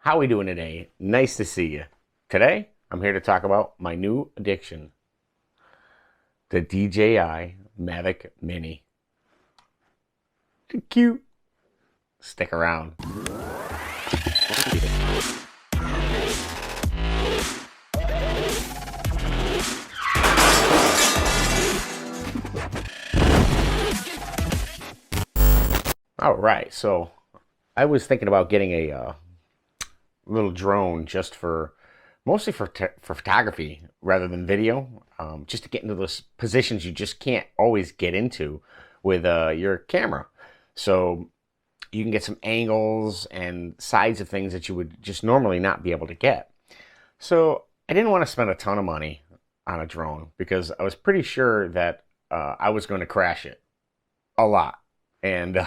How we doing today? Nice to see you. Today, I'm here to talk about my new addiction, the DJI Mavic Mini. Cute. Stick around. All right, so I was thinking about getting a little drone just for mostly for photography rather than video, just to get into those positions you just can't always get into with your camera. So you can get some angles and sides of things that you would just normally not be able to get. So I didn't want to spend a ton of money on a drone because I was pretty sure that I was going to crash it a lot. And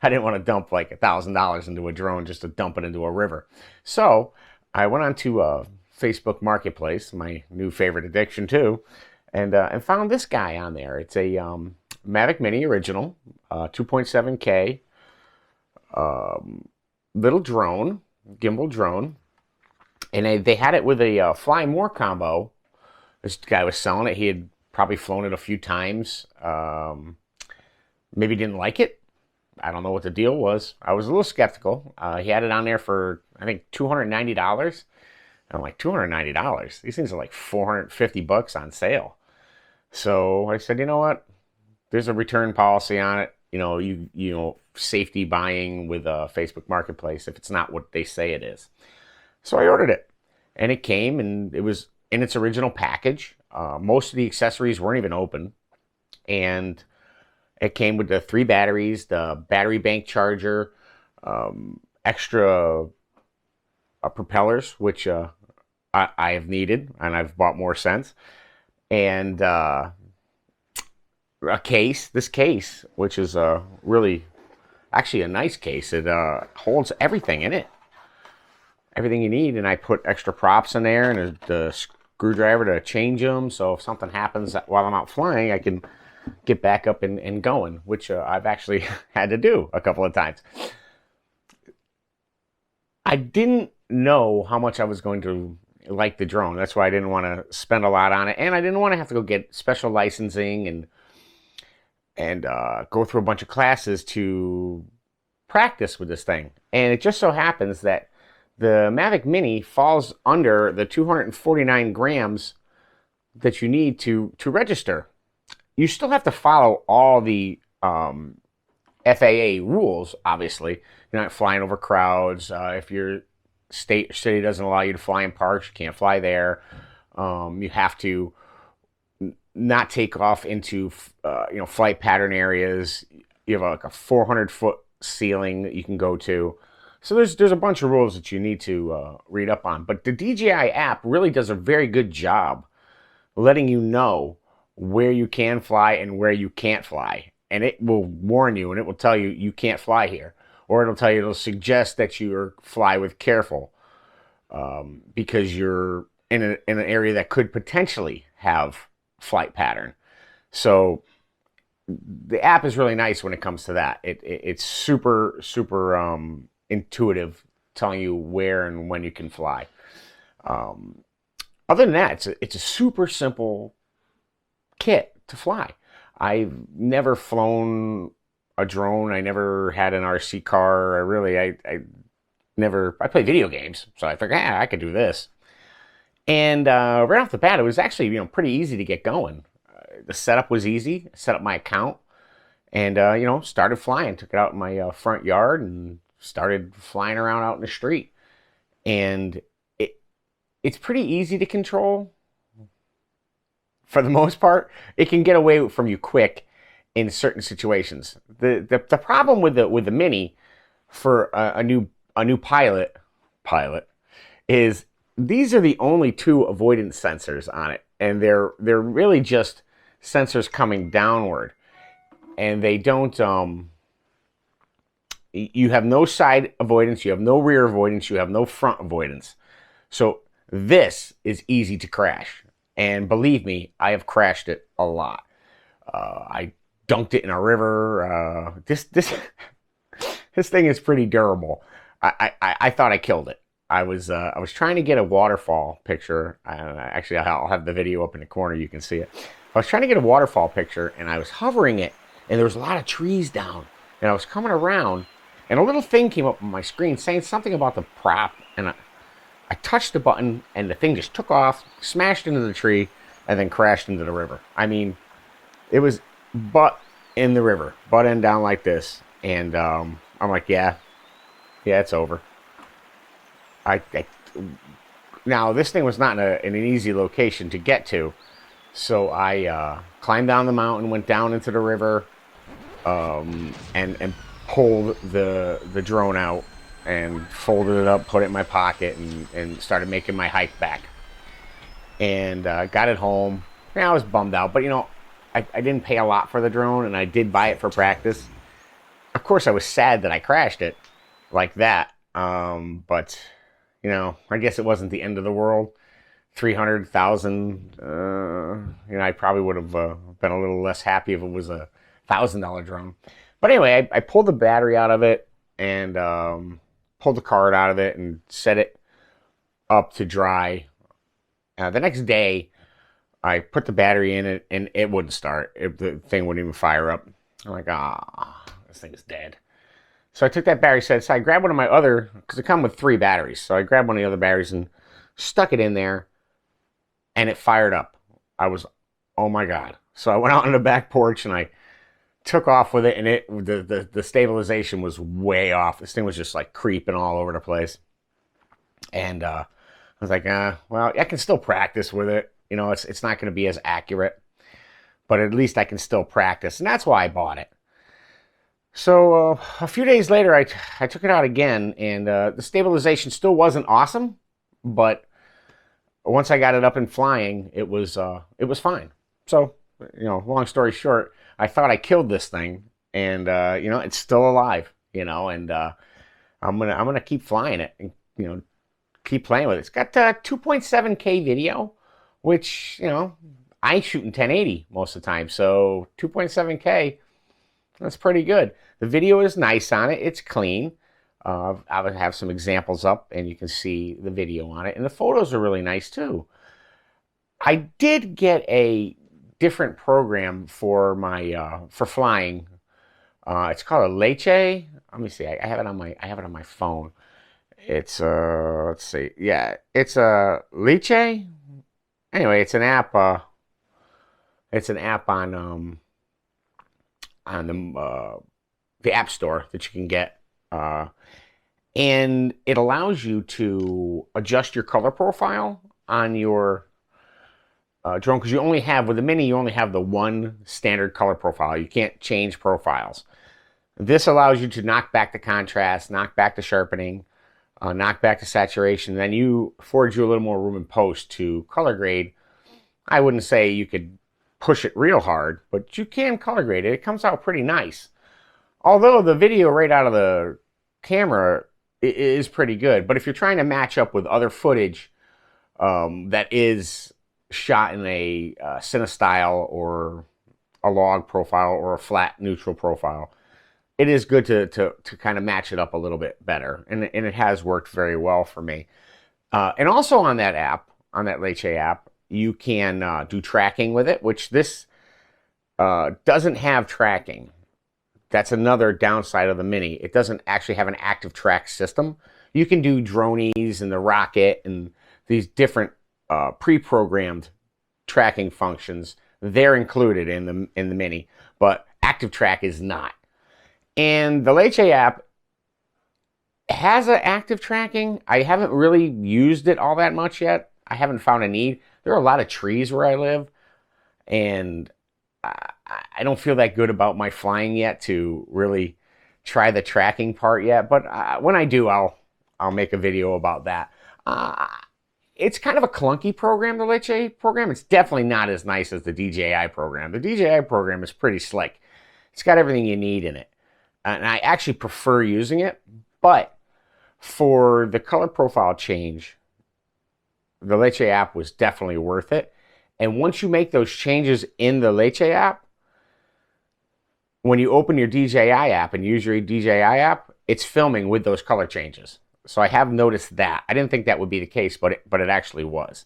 I didn't want to dump like $1,000 into a drone just to dump it into a river. So I went on to Facebook Marketplace, my new favorite addiction too, and found this guy on there. It's a Mavic Mini original, 2.7K little drone, gimbal drone, and they had it with a Fly More combo. This guy was selling it. He had probably flown it a few times. Maybe didn't like it. I don't know what the deal was. I was a little skeptical. He had it on there for, I think, $290. And I'm like, $290? These things are like $450 on sale. So I said, you know what? There's a return policy on it. You know, safety buying with Facebook Marketplace if it's not what they say it is. So I ordered it, and it came, and it was in its original package. Most of the accessories weren't even open, and it came with the 3 batteries, the battery bank charger, extra propellers, which I have needed, and I've bought more since, and a case. This case, which is really, actually a nice case. It holds everything in it, everything you need, and I put extra props in there and the screwdriver to change them. So if something happens while I'm out flying, I can get back up and going, which I've actually had to do a couple of times. I didn't know how much I was going to like the drone. That's why I didn't want to spend a lot on it, and I didn't want to have to go get special licensing and go through a bunch of classes to practice with this thing. And it just so happens that the Mavic Mini falls under the 249 grams that you need to register. You still have to follow all the FAA rules, obviously. You're not flying over crowds. If your state or city doesn't allow you to fly in parks, you can't fly there. You have to not take off into flight pattern areas. You have like a 400-foot ceiling that you can go to. So there's a bunch of rules that you need to read up on. But the DJI app really does a very good job letting you know where you can fly and where you can't fly. And it will warn you, and it will tell you you can't fly here. Or it'll suggest that you fly with careful because you're in an area that could potentially have flight pattern. So the app is really nice when it comes to that. It's super intuitive, telling you where and when you can fly. Other than that, it's a super simple kit to fly. I've never flown a drone. I never had an RC car. I play video games, so I figured, I could do this. And right off the bat, it was actually pretty easy to get going. The setup was easy. I set up my account and started flying. Took it out in my front yard and started flying around out in the street. And it's pretty easy to control. For the most part, it can get away from you quick in certain situations. The problem with the Mini for a new pilot is these are the only 2 avoidance sensors on it, and they're really just sensors coming downward, and they don't. You have no side avoidance, you have no rear avoidance, you have no front avoidance. So this is easy to crash. And believe me, I have crashed it a lot. I dunked it in a river. This thing is pretty durable. I thought I killed it. I was trying to get a waterfall picture. Actually, I'll have the video up in the corner. You can see it. I was trying to get a waterfall picture, and I was hovering it, and there was a lot of trees down. And I was coming around, and a little thing came up on my screen saying something about the prop, and I touched the button, and the thing just took off, smashed into the tree, and then crashed into the river. I mean, it was butt in the river, butt end down like this, and I'm like, yeah, it's over. Now this thing was not in an easy location to get to, so I climbed down the mountain, went down into the river, and pulled the drone out and folded it up, put it in my pocket, and started making my hike back. And got it home. Yeah, I was bummed out, but I didn't pay a lot for the drone, and I did buy it for practice. Of course, I was sad that I crashed it like that, but I guess it wasn't the end of the world. 300,000. I probably would have been a little less happy if it was a $1,000 drone. But anyway, I pulled the battery out of it and pulled the card out of it and set it up to dry. The next day, I put the battery in it and it wouldn't start. The thing wouldn't even fire up. I'm like, this thing is dead. So I took that battery set aside, grabbed one of my other, because it comes with 3 batteries. So I grabbed one of the other batteries and stuck it in there, and it fired up. I was, oh my God. So I went out on the back porch and I took off with it, and the stabilization was way off. This thing was just like creeping all over the place. And I was like, well, I can still practice with it. It's not going to be as accurate, but at least I can still practice. And that's why I bought it. So a few days later, I took it out again, and the stabilization still wasn't awesome, but once I got it up and flying, it was fine. So, long story short, I thought I killed this thing, and it's still alive, and I'm gonna keep flying it, and keep playing with it. It's got 2.7K video, which I shoot in 1080 most of the time, so 2.7K. That's pretty good. The video is nice on it. It's clean. I would have some examples up, and you can see the video on it. And the photos are really nice, too. I did get a different program for my for flying. It's called a Leche. Let me see. I have it on my phone. It's let's see. Yeah, it's a Leche. Anyway, it's an app. It's an app on the App Store that you can get, and it allows you to adjust your color profile on your drone, because with the Mini you only have the one standard color profile. You can't change profiles. This allows you to knock back the contrast, knock back the sharpening, knock back the saturation. Then you affords you a little more room in post to color grade. I wouldn't say you could push it real hard, but you can color grade it. It comes out pretty nice. Although the video right out of the camera is pretty good, but if you're trying to match up with other footage that is shot in a cinestyle or a log profile or a flat neutral profile, it is good to kind of match it up a little bit better, and it has worked very well for me. And also on that app, on that Leche app, you can do tracking with it, which this doesn't have tracking. That's another downside of the Mini. It doesn't actually have an active track system. You can do dronies and the rocket and these different pre-programmed tracking functions. They're included in the Mini, but active track is not. And the Leche app has an active tracking. I haven't really used it all that much yet. I haven't found a need. There are a lot of trees where I live, and I don't feel that good about my flying yet to really try the tracking part yet. But when I do, I'll make a video about that. It's kind of a clunky program, the Leche program. It's definitely not as nice as the DJI program. The DJI program is pretty slick. It's got everything you need in it. And I actually prefer using it. But for the color profile change, the Leche app was definitely worth it. And once you make those changes in the Leche app, when you open your DJI app and use your DJI app, it's filming with those color changes. So I have noticed that. I didn't think that would be the case, but it actually was.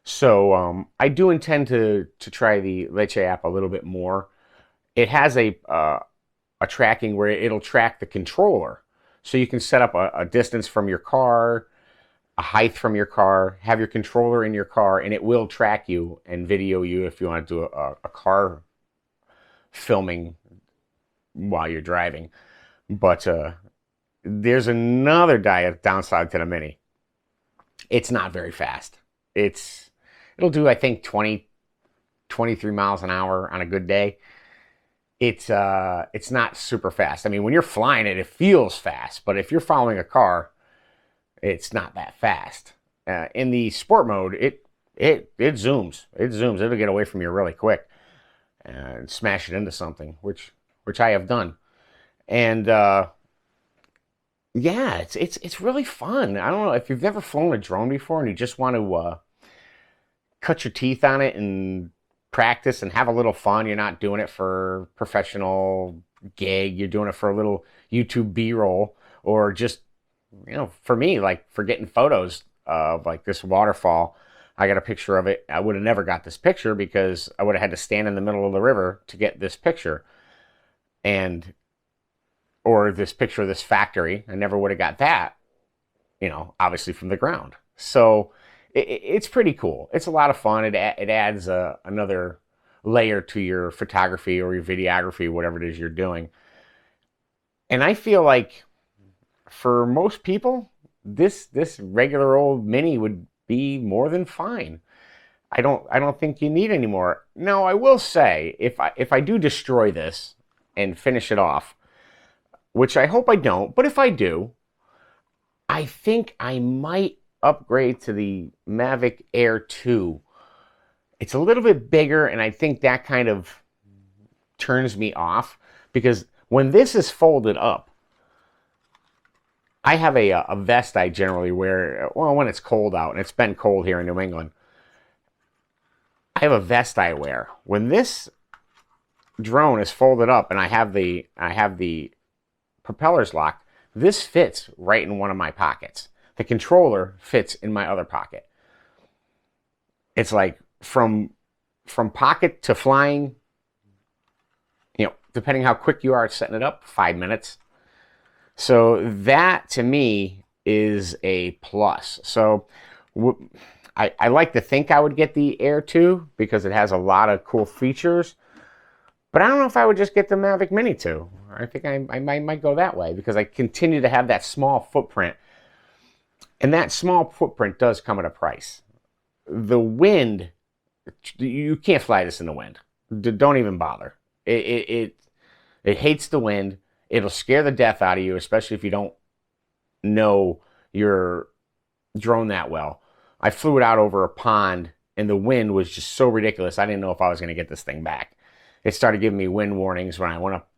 So I do intend to try the Leche app a little bit more. It has a tracking where it'll track the controller, so you can set up a distance from your car, a height from your car, have your controller in your car, and it will track you and video you if you want to do a car filming while you're driving. But there's another downside to the Mini. It's not very fast. It'll do, I think, 20, 23 miles an hour on a good day. It's not super fast. I mean, when you're flying it, it feels fast, but if you're following a car, it's not that fast. In the sport mode, it zooms. It zooms. It'll get away from you really quick and smash it into something, which I have done. And yeah, it's really fun. I don't know if you've never flown a drone before and you just want to cut your teeth on it and practice and have a little fun. You're not doing it for professional gig. You're doing it for a little YouTube B-roll, or just, for me, like for getting photos of like this waterfall. I got a picture of it. I would have never got this picture because I would have had to stand in the middle of the river to get this picture. Or this picture of this factory. I never would have got that, obviously from the ground. So it's pretty cool. It's a lot of fun. It adds another layer to your photography or your videography, whatever it is you're doing. And I feel like for most people, this regular old Mini would be more than fine. I don't think you need any more. Now, I will say, if I do destroy this and finish it off, which I hope I don't, but if I do, I think I might upgrade to the Mavic Air 2. It's a little bit bigger, and I think that kind of turns me off, because when this is folded up, I have a vest I generally wear, well, when it's cold out, and it's been cold here in New England. I have a vest I wear. When this drone is folded up and I have the propellers locked, this fits right in one of my pockets. The controller fits in my other pocket. It's like from pocket to flying, depending how quick you are at setting it up, 5 minutes. So that to me is a plus. So I like to think I would get the Air 2 because it has a lot of cool features. But I don't know if I would just get the Mavic Mini 2. I think I might go that way because I continue to have that small footprint. And that small footprint does come at a price. The wind, you can't fly this in the wind. Don't even bother. It hates the wind. It'll scare the death out of you, especially if you don't know your drone that well. I flew it out over a pond, and the wind was just so ridiculous. I didn't know if I was going to get this thing back. It started giving me wind warnings when I went up,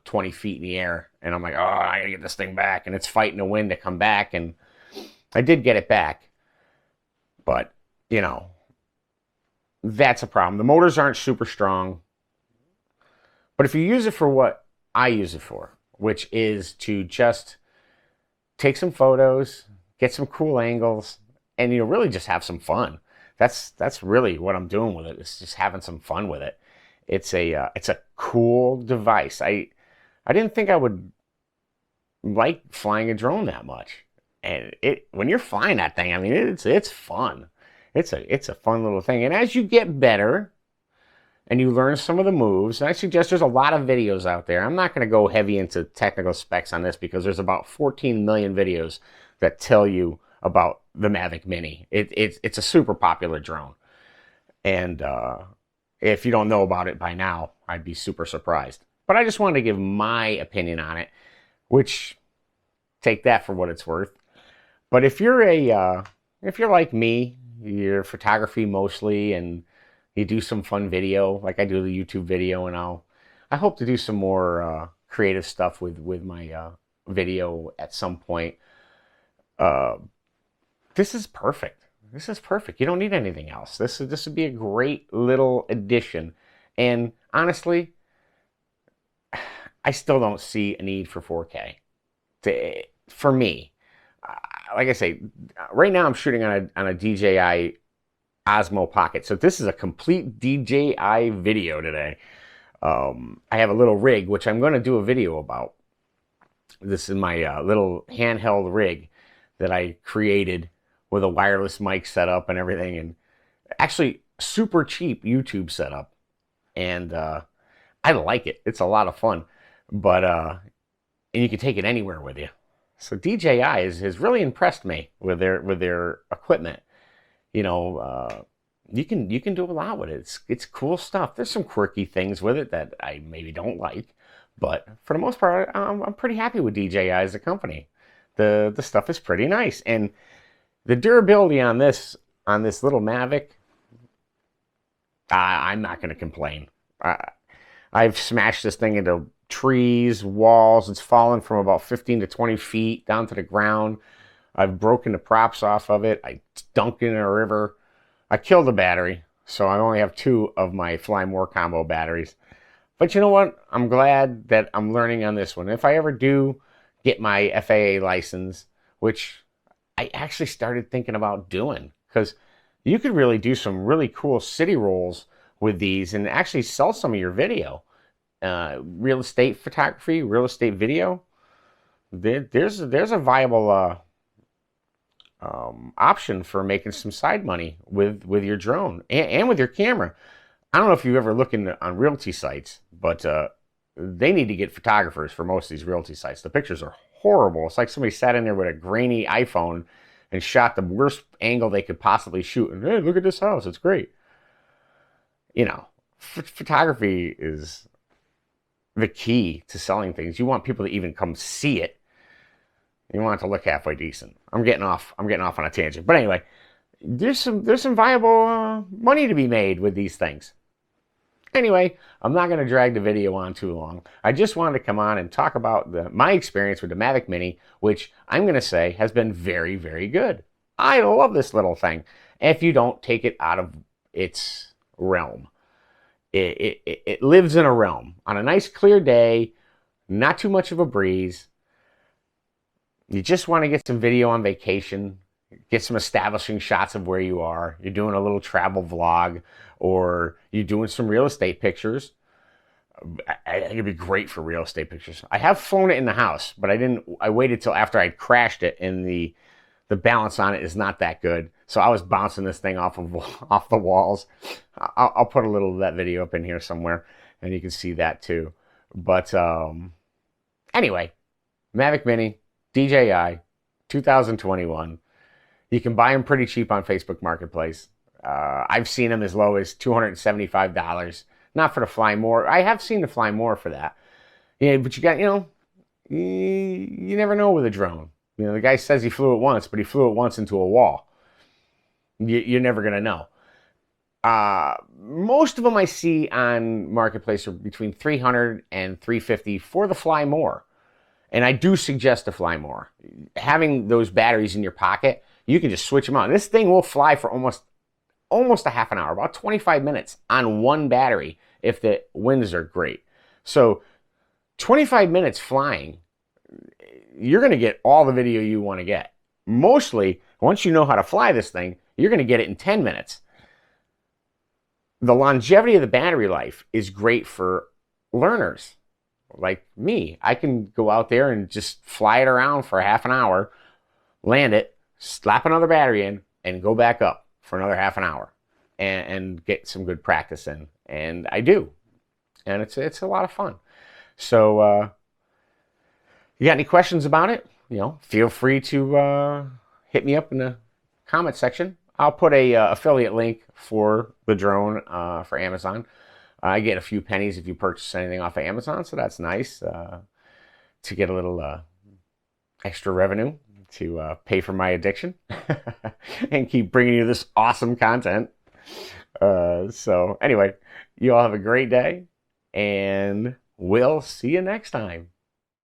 20 feet in the air, and I'm like, oh, I got to get this thing back, and it's fighting the wind to come back, and I did get it back, but, that's a problem. The motors aren't super strong, but if you use it for what I use it for, which is to just take some photos, get some cool angles, and really just have some fun. That's really what I'm doing with it. It's just having some fun with it. It's a cool device. I didn't think I would like flying a drone that much, and when you're flying that thing, I mean it's fun. It's a fun little thing. And as you get better and you learn some of the moves, and I suggest there's a lot of videos out there. I'm not going to go heavy into technical specs on this because there's about 14 million videos that tell you about the Mavic Mini. It's a super popular drone. And if you don't know about it by now, I'd be super surprised. But I just wanted to give my opinion on it, which, take that for what it's worth. But if you're like me, you're photography mostly, and you do some fun video, like I do the YouTube video, and I hope to do some more creative stuff with my video at some point. This is perfect. This is perfect. You don't need anything else. This would be a great little addition. And honestly, I still don't see a need for 4K for me. like I say, right now I'm shooting on a DJI Osmo Pocket. So this is a complete DJI video today. I have a little rig, which I'm going to do a video about. This is my little handheld rig that I created with a wireless mic setup and everything, and actually super cheap YouTube setup. And I like it. It's a lot of fun, but and you can take it anywhere with you. So DJI has really impressed me with their equipment. You know, you can do a lot with it. It's cool stuff. There's some quirky things with it that I maybe don't like, but for the most part, I'm pretty happy with DJI as a company. The stuff is pretty nice, and the durability on this little Mavic, I'm not going to complain. I've smashed this thing into trees, walls. It's fallen from about 15 to 20 feet down to the ground. I've broken the props off of it. I dunked it in a river. I killed the battery, so I only have 2 of my Fly More combo batteries. But you know what? I'm glad that I'm learning on this one. If I ever do get my FAA license, which I actually started thinking about doing, because you could really do some really cool city rolls with these and actually sell some of your video. Real estate photography, real estate video. There's a viable option for making some side money with your drone and with your camera. I don't know if you ever look on realty sites, but they need to get photographers for most of these realty sites. The pictures are horrible. It's like somebody sat in there with a grainy iPhone and shot the worst angle they could possibly shoot. And hey, look at this house. It's great. You know, photography is the key to selling things. You want people to even come see it. You want it to look halfway decent. I'm getting off on a tangent. But anyway, there's some viable money to be made with these things. Anyway, I'm not going to drag the video on too long. I just wanted to come on and talk about my experience with the Mavic Mini, which I'm going to say has been very, very good. I love this little thing. If you don't take it out of its realm. It lives in a realm. On a nice clear day, not too much of a breeze. You just want to get some video on vacation, get some establishing shots of where you are. You're doing a little travel vlog, or you're doing some real estate pictures. I think it'd be great for real estate pictures. I have flown it in the house, but I waited till after I'd crashed it, and the balance on it is not that good. So I was bouncing this thing off the walls. I'll put a little of that video up in here somewhere, and you can see that too. But anyway, Mavic Mini, DJI, 2021. You can buy them pretty cheap on Facebook Marketplace. I've seen them as low as $275. Not for the Fly More. I have seen the Fly More for that. Yeah, but you got, you never know with a drone. You know, the guy says he flew it once, but he flew it once into a wall. You're never going to know. Most of them I see on Marketplace are between $300 and $350 for the Fly More. And I do suggest the Fly More. Having those batteries in your pocket, you can just switch them out. This thing will fly for almost a half an hour, about 25 minutes on one battery if the winds are great. So 25 minutes flying, you're going to get all the video you want to get. Mostly, once you know how to fly this thing, you're going to get it in 10 minutes. The longevity of the battery life is great for learners like me. I can go out there and just fly it around for half an hour, land it, slap another battery in, and go back up for another half an hour and get some good practice in. And I do. And it's a lot of fun. So you got any questions about it? Feel free to hit me up in the comment section. I'll put a affiliate link for the drone for Amazon. I get a few pennies if you purchase anything off of Amazon, so that's nice to get a little extra revenue to pay for my addiction and keep bringing you this awesome content. So anyway, you all have a great day, and we'll see you next time.